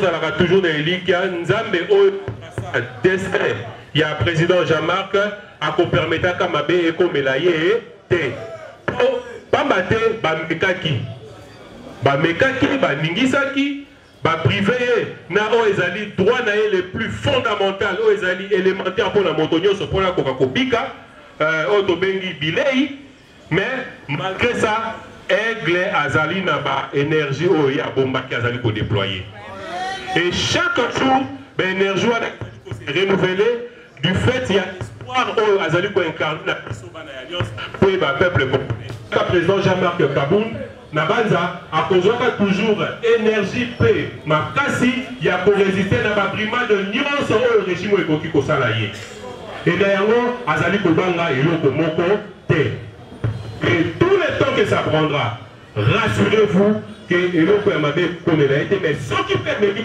tozalaka toujours na elikia nzambe oyo destin ya président Jean-Marc akopermetaka mabe ekomela ye te pamba te bamekaki baningisaki baprivé na oyo ezali droit na ye le plus fondamental oyo ezali élémentaire mpona moto nyonso mpona koka kobika oyo tobengi bilei mais malgré ça aigle azali na ba énergie oyo ya bombaki azali ko déployer et chaque jour ba énergie wana se renouveler du fait il y a espoir oyo azali ko incarner na biso bana ya alliance pour ba peuple congolais. Le président Jean-Marc Kaboun na banza akozwaka toujours énergie pe makasi ya ko résister na ba brimade nyonso oyo régime ekoki kosala ye et na yango azali ko banga eloko moko te. Et tout le temps que ça prendra, rassurez-vous que Eloko Yamabe Komela été, mais ceux qui permettent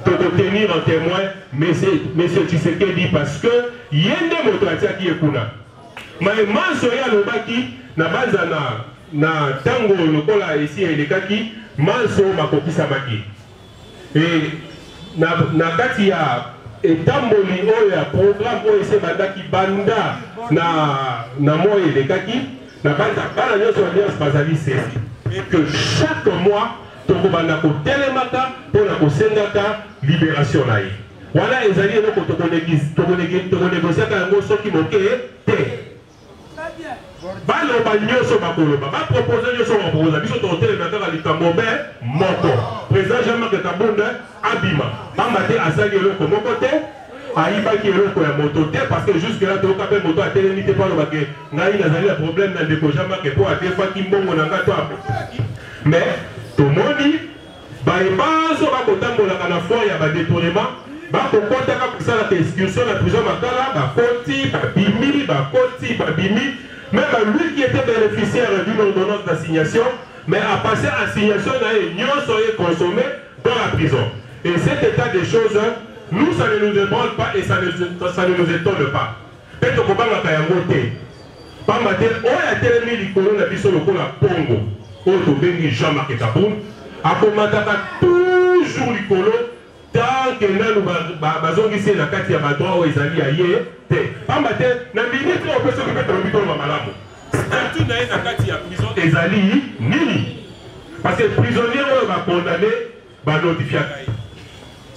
de tenir en témoin, monsieur Tshisekedi, parce que Yende Motoatia qui est Kuna. Mais Mansoya Lobaki, na Banzana, na Tango Lokola ici et les Kaki, Manso Makoki Samaki. Et na Katia. Et tamboli oyo ya programme oyo ese bandaki banda na moye lekaki na bana nyonso alliance bazali sesi et que chaque mois tokobanda kotelemaka mpona kosengaka libération na ye wana ezali eloko tokonégociaka yango soki moke te baloba nyonso bakoloba bapropose nyonso baproposa biso tokotelemaka kaka likambo be moko président Jean-Marc Kabunda abima pamba te asali eloko moko te ayibaki eloko ya moto te parce que jusque là toyoka mpe moto atelemi te mpo alobake ngai nazali ya problème na ndeko Jean-Marc mpo atefaki mbongo na ngai to apesaki mais tomoni bayebaso bakotambolaka na foi ya badétournement bakokotaka kosalaka excursion na prison makala bakoti babimi même lui qui était bénéficiaire d'une ordonnance d'assignation, mais a passé assignation et consommé dans la prison. Et cet état des choses, nous, ça ne nous ébranle pas et ça ne nous étonne pas. Peut-être qu'on va faire pas matin, on a tellement dit qu'on a vu sur le coup la Pongo, on a Jean-Marc Kaboun, a commenté toujours les colos. Tant que nous ici la carte ya badroit aux alliés ailleurs, pas matin, na minute on peut s'occuper de l'hôpital de Mamalamu. Statut na la carte ya prison des alliés nini. Parce que prisonniers on va condamner, va notifier.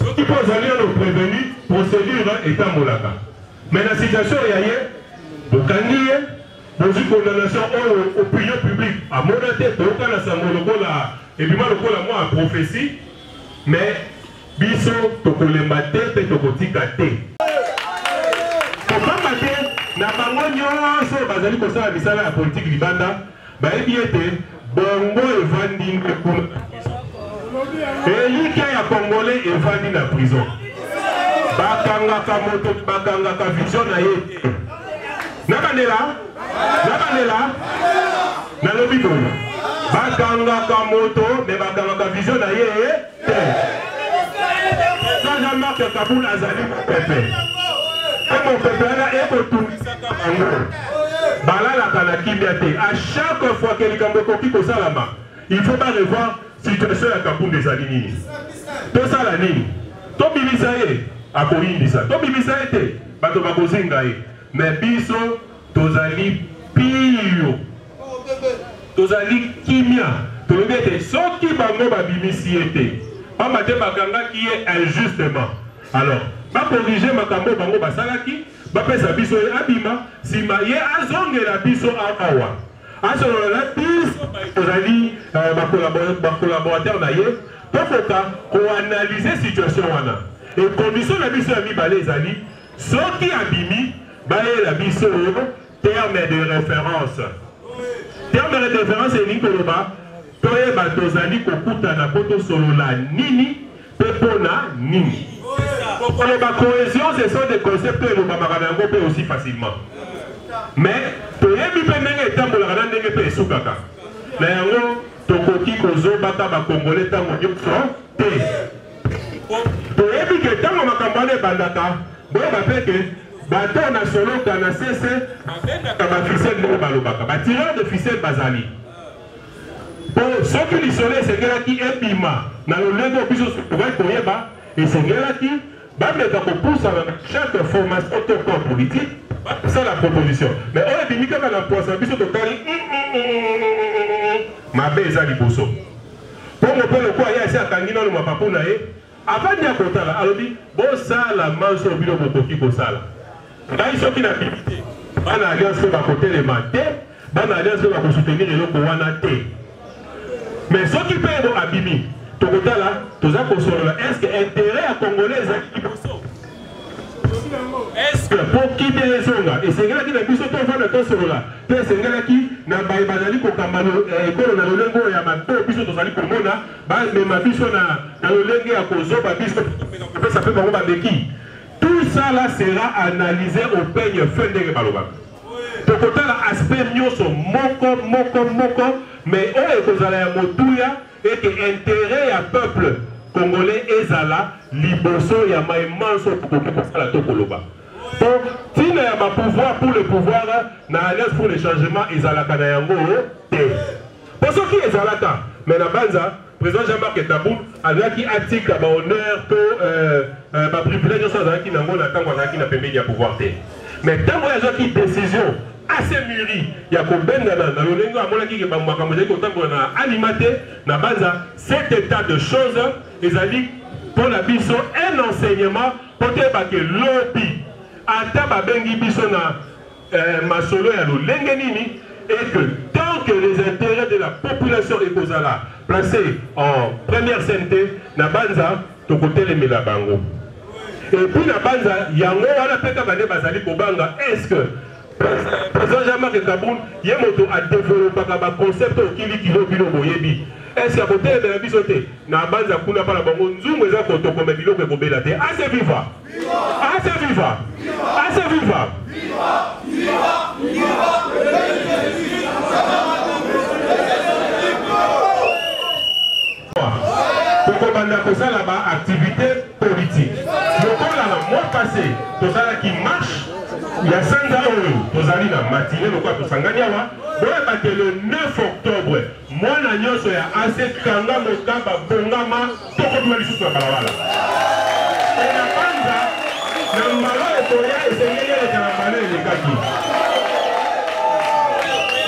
Ce qui peut alliés nous prévenir, procédure étant molaka. Mais la situation est ailleurs, bokaniye, dans une condamnation au opinion publique, à mon tête, pour aucun à sa monocola, et puis moi le col à moi à prophétie, mais biso tokolemba te pe tokotika te kopamba te na bango nyonso bazali kosala misala ya politique libanda bayebi ete bongo evandi kuna elikia ya congolais evandi na prison bakangaka moto bakangaka vision na ye te nakandela nalobi boye bakangaka moto me bakangaka vision na ye te. Jean-Marc Kaboun azali pepe. Et mon pepe là est retourné balalaka na kimia te. À chaque fois que likambo koki kosalama, il faut pas revoir situation ya Kaboun des alinini. To sala nini? To bimisa ye akoyindisa. To bimisa ye te bato bakozinga ye. Mais biso tozali pio. Tozali kimia. Tolobi ete soki bango babimisi ye te. Pamba te bakanga qui est injustement. Alors, ba corriger makambo bango basalaki, ba pesa biso abima, si ma ye azonge la biso awa. Asolo la biso ozali ba collaborateur na ye, tofoka ko analyser situation wana. Et condition la biso ya mibale ezali, soki abimi, ba ye la biso terme de référence. Terme de référence est nikoloba. Toye batozali kokuta na poto solola nini pepona nini. Pour la cohésion, ce sont des concepts que nous pouvons aussi facilement. Mais toye bipemenge tambola kana ndenge pe sukaka. Na yango tokoki kozo bata ba congolais tango nyonso te. Toye bike tango makambane bandaka, boye bapeke bato na solo kana cesse avec ba ficelle de balobaka. Ba tireur de ficelle bazali. Pour ceux qui lui soleil, c'est qui est bima. Dans le lego, puis on va être et c'est qui va mettre pour pousser chaque formation autocorps politique. C'est ça la proposition. Mais on est dit que dans la poisson, total, ma beza liboso. Pour me faire le quoi, il y a ici à Kangina, le mapapou nae. Avant de dire que alors dit, bon ça la manche au bureau de Toki Kosala. Là, ils sont qui n'activité. Ban alliance fait à côté les matés, ban alliance fait à soutenir les locaux wanaté. Mais ceux qui payent nos abimi, Tokota là, tous à consoler, est-ce que l'intérêt à Congolais est est-ce que pour qui bien les zonga et c'est là qui n'a plus autant de temps sur là, c'est là qui n'a pas bazali ko kambano école na lolengo ya mato biso tozali komona ba mais ma biso na lolengo ya kozoba biso ça fait bango bandeki. Tout ça là sera analysé au peigne fin de baloba. Tokota la aspect nyonso moko mais on est kozala ya motuya et que intérêt ya peuple congolais ezala liboso ya maimanso pour la tokoloba. Donc, s'il y a un pouvoir pour le pouvoir, na alliance pour le changement, ezala kana yango te. Pour ceux qui ezala ta, mais na banza, président Jean-Marc Taboun a qui article à honneur que ma privilège ça qui n'a pas qui n'a permis de pouvoir te. Mais tant que les qui décision assez mûri, il y a combien d'années dans le lingo à mon avis que na alimenté na banza cet état de choses ezali pour la biso un enseignement pour que lobby ata babengi biso na masolo ya lolenge nini et que tant que les intérêts de la population ekozala placés en première santé na banza tokotelemela bango et puis na banza yango wana peka bane bazali kobanga est-ce que président Jean-Marc Taboun yemoto a développé un concept okili kilo bilo boyebi. Est-ce qu'il y a côté de la bisoté na banza kuna para bango nzungu eza koto comme biloko ekobela te. Assez viva. Assez viva. Assez viva. Pour qu'on ait là-bas activité politique. Le temps là, le mois passé, tout ça qui marche. Il y a 5 ans, nous allons dans matinée, nous avons fait le 9 octobre, moi, je suis assez kanga, mokamba, bongama, tout comme je suis à Balawala. Et la banda, le malheur est pour rien, et c'est lié avec la malheur et les kaki.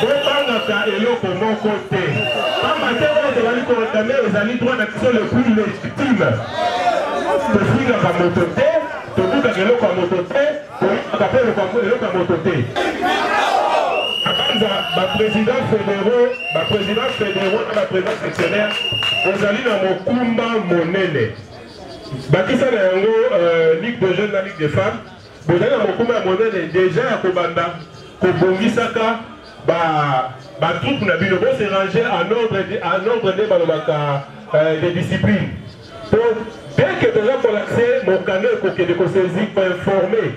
Bongama, et l'eau pour mon côté. Quand ma terre, on va lui condamner, les amis droits d'action le plus légitime. De finir à mon côté, de vous à l'eau à mon côté. Président fédéraux, président sectionnaire, vous allez dans mon combat monene. Bakisa na yango Ligue de jeunes, la Ligue des femmes. Vous allez dans mon combat monene déjà à Kobanda, Kobongisaka, troupe na bino se ranger en ordre des disciplines. Donc, dès que tu as pour l'accès, mon canal de saisir pour informer.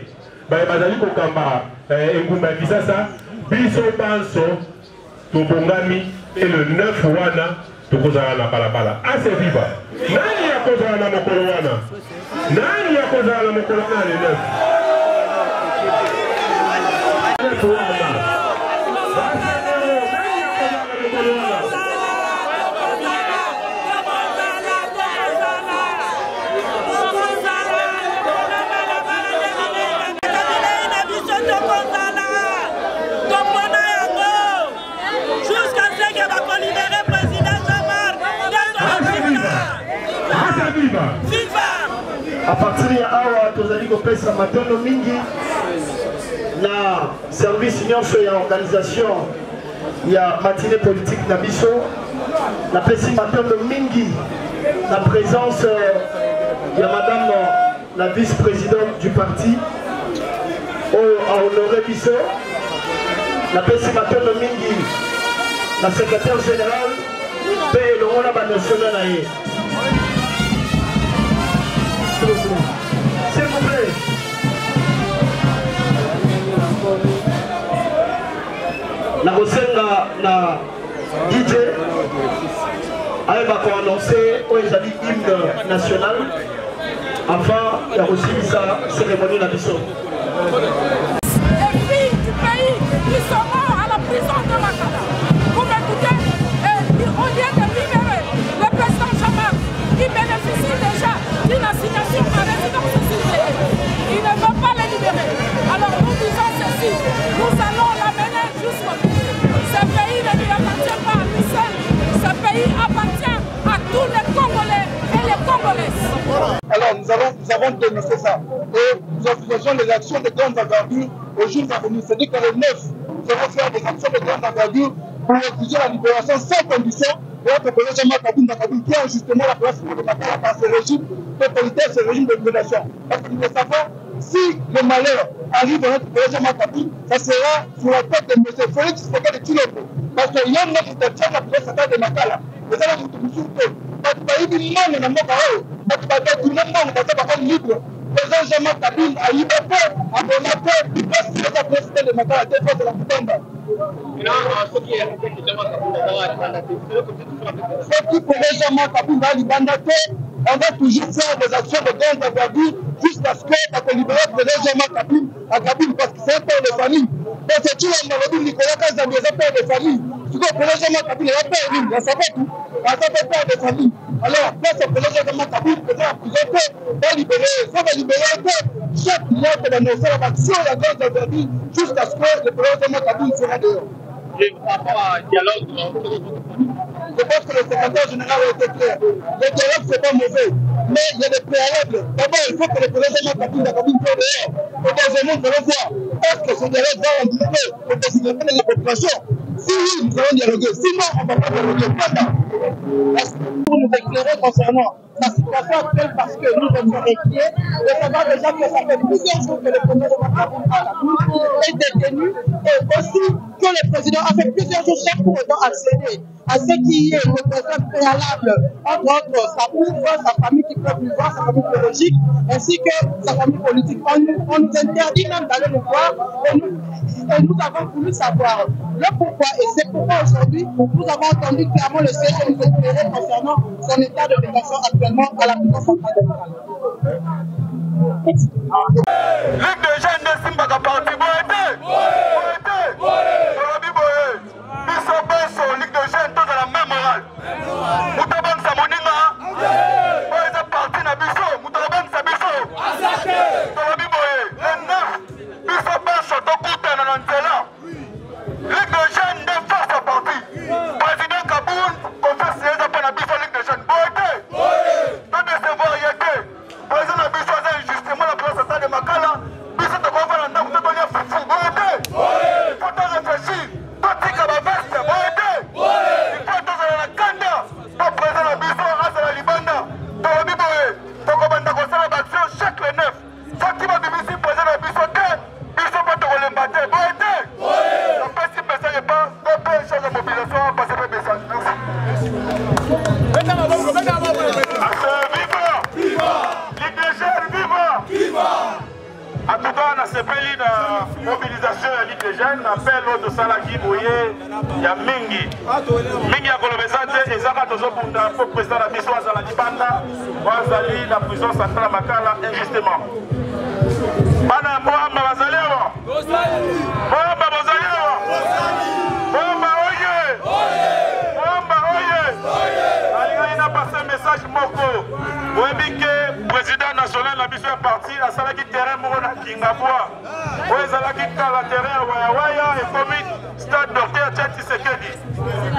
Bazali kokamba engumba bisasa biso banso tobongami et le 9 wana tokozala na balabala assez viva nani yakozala na mokolo wana nani yakozala na mokolo wana le 9 à partir de awa tozali kopesa matondo mingi na service nyonso ya organisation ya matinée politique na biso na pesi matondo mingi la présence ya madame la vice-présidente du parti a honoré biso na pesi matondo mingi la secrétaire générale pe elongo na banationaux na ye. S'il vous plaît. Na kosenga na DJ ayeba ko annoncer oyo ezali hymne national avant ya kosilisa cérémonie na biso. Les filles du pays qui sont morts à la prison de Makala. Vous m'écoutez? On vient Alors nous avons dénoncé ça. Et nous envisageons les actions de grande envergure aux jours à venir. C'est-à-dire que le 9, nous allons faire des actions de grande envergure pour exiger la libération sans condition de notre président Jean-Marc Kabund qui a justement la place de Makala par ce régime totalitaire, ce régime de domination. Parce que nous le savons, si le malheur arrive dans notre président Jean-Marc Kabund, ça sera sur la tête de M. Félix Tshisekedi Tshilombo. Parce qu'il y a notre tête la présidence de Makala. Mais ça va nous toucher. Parce qu'il y a une monde dans le monde, tout le monde va libre. Le président Jean-Marc Kabund a eu peur, a donné peur, parce qu'il est président de Makala, c'est pas de la Kutamba. Ce qui pourrait Jean-Marc Kabund à l'Ibandate, on va toujours faire des actions de grande envergure jusqu'à ce qu'on libère le président Jean-Marc Kabund à Kaboul parce que c'est un père de famille. Donc c'est tout le monde, Nicolas Kazambi, c'est un père de famille. Si le président Jean-Marc Kabund est un père, il ne sait pas tout. Il a un père de famille. Alors, après, ce président Jean-Marc Kabund, le président a prison, va libérer, ça va libérer chaque mois de l'annoncer l'action de la grande envergure jusqu'à ce que le président Jean-Marc Kabund sera dehors. Par rapport à un dialogue, je pense que le secrétaire général a été clair. Le dialogue, c'est pas mauvais, mais il y a des préalables. D'abord, il faut que le président Kabund soit dehors. Et deuxièmement, nous allons voir, est-ce que ce dialogue va impliquer le président de la population? Si oui, nous allons dialoguer. Sinon, on ne va pas dialoguer. Pour nous éclairer concernant la situation actuelle, parce que nous sommes inquiets de savoir déjà que ça fait plusieurs jours que le président est détenu et aussi que le président a fait plusieurs jours chaque pour autant accéder à ce qui est le besoin préalable, entre autres sa pauvre, sa famille qui peut plus voir, sa famille biologique, ainsi que sa famille politique. On nous interdit même d'aller le voir et nous avons voulu savoir le pourquoi. Et c'est pourquoi aujourd'hui, nous avons entendu clairement le siège nous éclairer concernant son état de détention actuellement à la prison centrale de Makala. Ligue des jeunes de Simbaka parti Ligue de jeunes, tous à la même morale. Moutaban Samoninga, ils parti na biso, Moutaban Sabiso. Tolobi Boye, le 9, biso Bancho, Tokuta na Nzela. Ligue de jeunes de force à parti. Président Kabound, confesse les appels à biso Ligue de jeunes. Boye, tout de ces variétés. Président na biso, c'est justement la place de Makala. Biso de Kovana, n'a pas de fou. Boye, il faut te réfléchir. Patrick à la veste, Boye. En tout cas, on a sepeli la mobilisation de la Ligue des jeunes, appel au Salaki Boye, il y a Mingi. Mingi a colonisé et Zaka Tozobunda pour président la mission à Zalakibanda, Wazali, la prison centrale Makala, injustement. Bana Mohamed Bazalewa, Mohamed Bazalewa, Mohamed Oye, Mohamed Oye. Il a passé un message moko. Le président national de la mission est parti à Salaki terrain Morona Kingaboua. Où est Salaki Kala terrain à Wayawaya et commune stade Docteur Tchati Sekedi.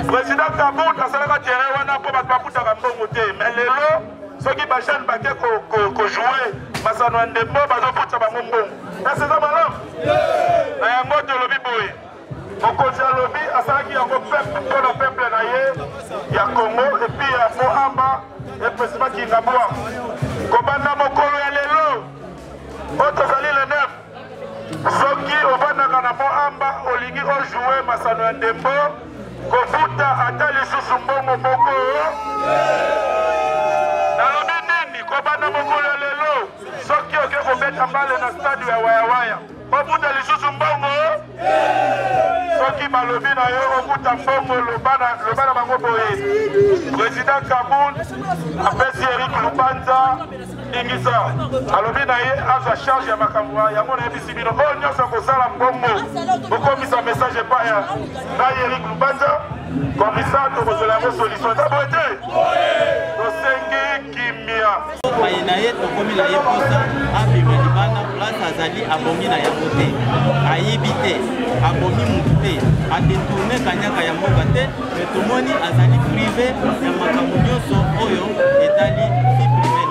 Président Kabound a Salaki terrain Wana pour Bakapouta Kambomote. Mais les lots, ceux qui bachent Baké ko jouer, Masano Ndembo, Bazo Pouta Bamombo. C'est ça malheur. Il y a un mot de lobby boy. On continue à lobby, à Salaki il y a un peuple naïe, il y a Congo et puis il y a Mohamba. Le président qui n'a pas. Kobanda Mokolo ya lelo. Otozali le 9. Soki obanda kana po amba olingi o jouer Masano ya Ndembo. Kofuta ata lisusu mbongo moko. Nalobi nini kobanda Mokolo ya lelo. Soki oke kobeta mbale na stade ya Wayawaya. Kofuta lisusu mbongo. Soki balobi na yo okuta mbongo lobana bango boye. Président Kabound apesi Eric Lubanza ingisa alobi na ye aza charge ya makambo yango na yebisi bino oyo nyonso kosala mbongo okomisa message epai ya ngai Eric Lubanza komisa tokozela yango solution eza boye te tosengi kimia maye na ye tokomi na ye posa abima libanda place azali abomi na yango te ayibi te abomi mutu te adetourne kanyaka ya mboka te me tomoni azali prive ya makambo nyonso oyo etali si prive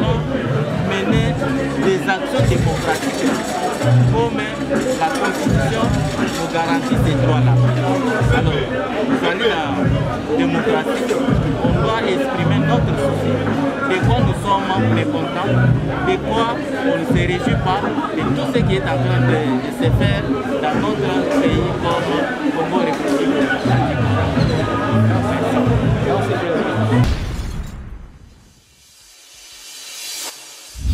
vraiment mener des actions démocratiques comme la Constitution nous garantit ces droits-là. Alors, vous allez la démocratie, on doit exprimer notre souci, de quoi nous sommes mécontents, de quoi on ne se réjouit pas de tout ce qui est en train de se faire dans notre pays comme Congo République.